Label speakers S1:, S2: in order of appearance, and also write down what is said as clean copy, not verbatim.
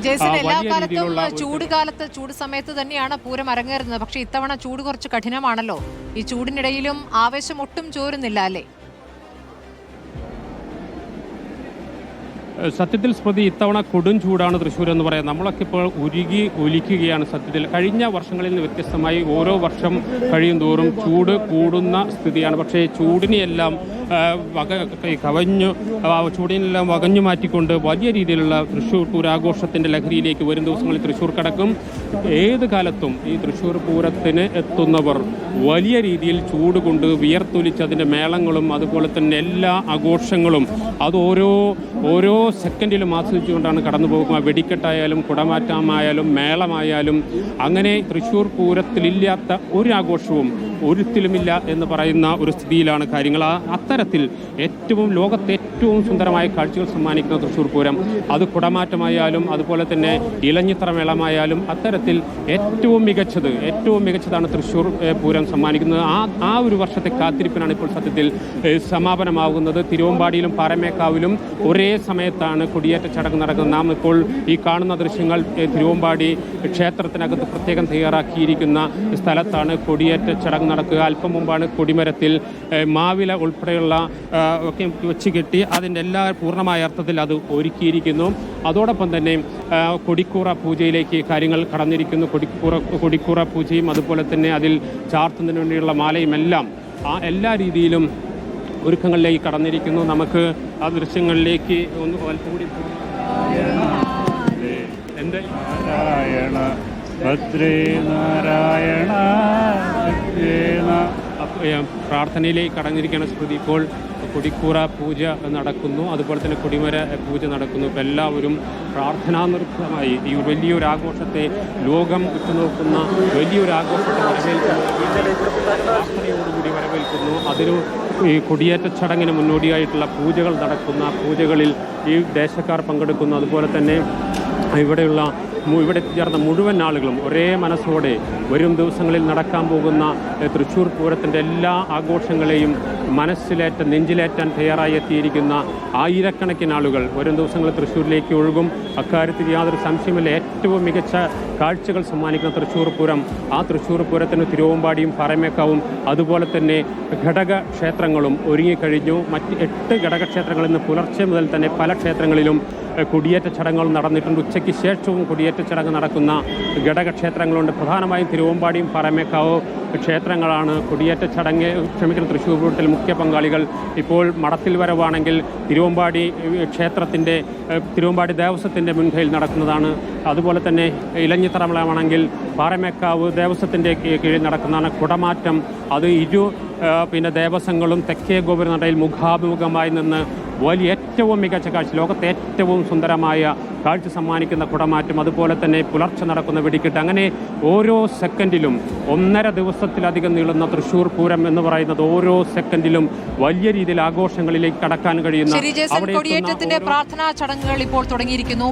S1: Jason, എല്ലാ കാലത്തും ചൂട് സമയത്ത് തന്നെയാണ് പൂരം അരങ്ങേറുന്നത്. പക്ഷെ ഇത്തവണ ചൂട് കുറച്ച് കഠിനമാണല്ലോ. ഈ ചൂടിനിടയിലും ആവേശം ഒട്ടും ചോരുന്നില്ല അല്ലേ?
S2: സത്യത്തിൽ സ്മൃതി, ഇത്തവണ കൊടും ചൂടാണ് തൃശ്ശൂർ എന്ന് പറയാം. നമ്മളൊക്കെ ഇപ്പോൾ ഉരുകി ഒലിക്കുകയാണ്. സത്യത്തിൽ കഴിഞ്ഞ വർഷങ്ങളിൽ നിന്ന് വ്യത്യസ്തമായി ഓരോ വർഷം കഴിയും തോറും ചൂട് കൂടുന്ന സ്ഥിതിയാണ്. പക്ഷേ ചൂടിനെയെല്ലാം ചൂടിനെല്ലാം വകഞ്ഞു മാറ്റിക്കൊണ്ട് വലിയ രീതിയിലുള്ള തൃശ്ശൂർ പൂരാഘോഷത്തിൻ്റെ ലഹരിയിലേക്ക് വരും ദിവസങ്ങളിൽ തൃശ്ശൂർ കടക്കും. ഏത് കാലത്തും ഈ തൃശ്ശൂർ പൂരത്തിന് എത്തുന്നവർ വലിയ രീതിയിൽ ചൂട് കൊണ്ട് വിയർത്തൊലിച്ച് അതിൻ്റെ മേളങ്ങളും അതുപോലെ തന്നെ എല്ലാ ആഘോഷങ്ങളും അത് ഓരോ സെക്കൻഡിലും ആസ്വദിച്ചുകൊണ്ടാണ് കടന്നു പോകുക. വെടിക്കെട്ടായാലും കുടമാറ്റമായാലും മേളമായാലും അങ്ങനെ തൃശ്ശൂർ പൂരത്തിലില്ലാത്ത ഒരു ആഘോഷവും ഒരിക്കലുമില്ല എന്ന് പറയുന്ന ഒരു സ്ഥിതിയിലാണ് കാര്യങ്ങൾ. അത്തരത്തിൽ ലോകത്തെ ഏറ്റവും സുന്ദരമായ കാഴ്ചകൾ സമ്മാനിക്കുന്ന തൃശ്ശൂർ പൂരം, അത് കുടമാറ്റമായാലും അതുപോലെ തന്നെ ഇലഞ്ഞിത്തറ മേളമായാലും അത്തരത്തിൽ ഏറ്റവും മികച്ചതാണ് തൃശ്ശൂർ പൂരം സമ്മാനിക്കുന്നത്. ആ ഒരു വർഷത്തെ കാത്തിരിപ്പിനാണ് ഇപ്പോൾ സത്യത്തിൽ സമാപനമാകുന്നത്. തിരുവമ്പാടിയിലും പാറമേക്കാവിലും ഒരേ സമയത്താണ് കൊടിയേറ്റ ചടങ്ങ് നടക്കുന്നത്. നാം ഇപ്പോൾ ഈ കാണുന്ന ദൃശ്യങ്ങൾ തിരുവമ്പാടി ക്ഷേത്രത്തിനകത്ത് പ്രത്യേകം തയ്യാറാക്കിയിരിക്കുന്ന സ്ഥലത്താണ് കൊടിയേറ്റ ചടങ്ങ് നടക്കുക. അല്പം മുമ്പാണ് കൊടിമരത്തിൽ മാവില ഉൾപ്പെടെയുള്ള ഒക്കെ വെച്ച് കെട്ടി അതിൻ്റെ എല്ലാ പൂർണ്ണമായ അർത്ഥത്തിൽ അത് ഒരുക്കിയിരിക്കുന്നു. അതോടൊപ്പം തന്നെ കൊടിക്കൂറ പൂജയിലേക്ക് കാര്യങ്ങൾ കടന്നിരിക്കുന്നു. കൊടിക്കൂറ പൂജയും അതുപോലെ തന്നെ അതിൽ ചാർത്തുന്നതിന് വേണ്ടിയുള്ള മാലയും എല്ലാം എല്ലാ രീതിയിലും ഒരുക്കങ്ങളിലേക്ക് കടന്നിരിക്കുന്നു. നമുക്ക് ആ ദൃശ്യങ്ങളിലേക്ക് ഒന്ന് അല്പം കൂടി എൻ്റെ പ്രാർത്ഥനയിലേക്ക് കടന്നിരിക്കുകയാണ് സ്മൃതി. ഇപ്പോൾ കൊടിക്കൂറ പൂജ നടക്കുന്നു, അതുപോലെ തന്നെ കൊടിമര പൂജ നടക്കുന്നു. ഇപ്പോൾ എല്ലാവരും പ്രാർത്ഥനാനിർഭരമായി ഈ വലിയൊരു ആഘോഷത്തെ, ലോകം ഉറ്റുനോക്കുന്ന വലിയൊരു ആഘോഷത്തെ പ്രാർത്ഥനയോടുകൂടി വരവേൽക്കുന്നു. ഈ കൊടിയേറ്റ ചടങ്ങിന് മുന്നോടിയായിട്ടുള്ള പൂജകൾ നടക്കുന്ന പൂജകളിൽ ഈ ദേശക്കാർ പങ്കെടുക്കുന്നു. അതുപോലെ തന്നെ ഇവിടെ ചേർന്ന മുഴുവൻ ആളുകളും ഒരേ മനസ്സോടെ വരും ദിവസങ്ങളിൽ നടക്കാൻ പോകുന്ന തൃശ്ശൂർ പൂരത്തിൻ്റെ എല്ലാ ആഘോഷങ്ങളെയും നെഞ്ചിലേറ്റാൻ തയ്യാറായി എത്തിയിരിക്കുന്ന ആയിരക്കണക്കിന് ആളുകൾ വരും ദിവസങ്ങളിൽ തൃശ്ശൂരിലേക്ക് ഒഴുകും. അക്കാര്യത്തിൽ യാതൊരു സംശയമില്ല. ഏറ്റവും മികച്ച കാഴ്ചകൾ സമ്മാനിക്കുന്ന തൃശ്ശൂർ പൂരം, ആ തൃശ്ശൂർ പൂരത്തിന് തിരുവമ്പാടിയും പാറമേക്കാവും അതുപോലെ തന്നെ ഘടകക്ഷേത്രങ്ങളും ഒരുങ്ങിക്കഴിഞ്ഞു. മറ്റ് 8 ഘടകക്ഷേത്രങ്ങളിൽ നിന്ന് പുലർച്ചെ മുതൽ തന്നെ പല ക്ഷേത്രങ്ങളിലും കൊടിയേറ്റ ചടങ്ങുകൾ നടന്നിട്ടുണ്ട്. ഉച്ചയ്ക്ക് ശേഷവും കൊടിയേറ്റ ചടങ്ങ് നടക്കുന്ന ഘടകക്ഷേത്രങ്ങളുണ്ട്. പ്രധാനമായും തിരുവമ്പാടിയും പാറമേക്കാവ് ക്ഷേത്രങ്ങളാണ് തൃശ്ശൂർ പൂരത്തിൽ മുഖ്യ പങ്കാളികൾ. ഇപ്പോൾ മടത്തിൽ വരവാണെങ്കിൽ തിരുവമ്പാടി ദേവസ്വത്തിൻ്റെ മുൻകൈയിൽ നടക്കുന്നതാണ്. അതുപോലെ തന്നെ ഇലഞ്ഞിത്തറ മേളമാണെങ്കിൽ പാറമേക്കാവ് ദേവസ്വത്തിൻ്റെ കീഴിൽ നടക്കുന്നതാണ്. കുടമാറ്റം അത് ദേവസ്വങ്ങളും തെക്കേ ഗോപുരനടയിൽ മുഖാഭിമുഖമായി നിന്ന് ഏറ്റവും മികച്ച കാഴ്ച, ലോകത്തെ ഏറ്റവും സുന്ദരമായ കാഴ്ച സമ്മാനിക്കുന്ന കുടമാറ്റം, അതുപോലെ തന്നെ പുലർച്ചെ നടക്കുന്ന വെടിക്കെട്ട്, അങ്ങനെ ഓരോ സെക്കൻഡിലും 1.5 ദിവസത്തിലധികം നീളുന്ന തൃശ്ശൂർ പൂരം എന്ന് പറയുന്നത് ഓരോ സെക്കൻഡിലും വലിയ രീതിയിൽ ആഘോഷങ്ങളിലേക്ക് കടക്കാൻ കഴിയുന്ന
S1: കൊടിയേറ്റത്തിന്റെ പ്രാർത്ഥനാ ചടങ്ങുകൾ ഇപ്പോൾ തുടങ്ങിയിരിക്കുന്നു.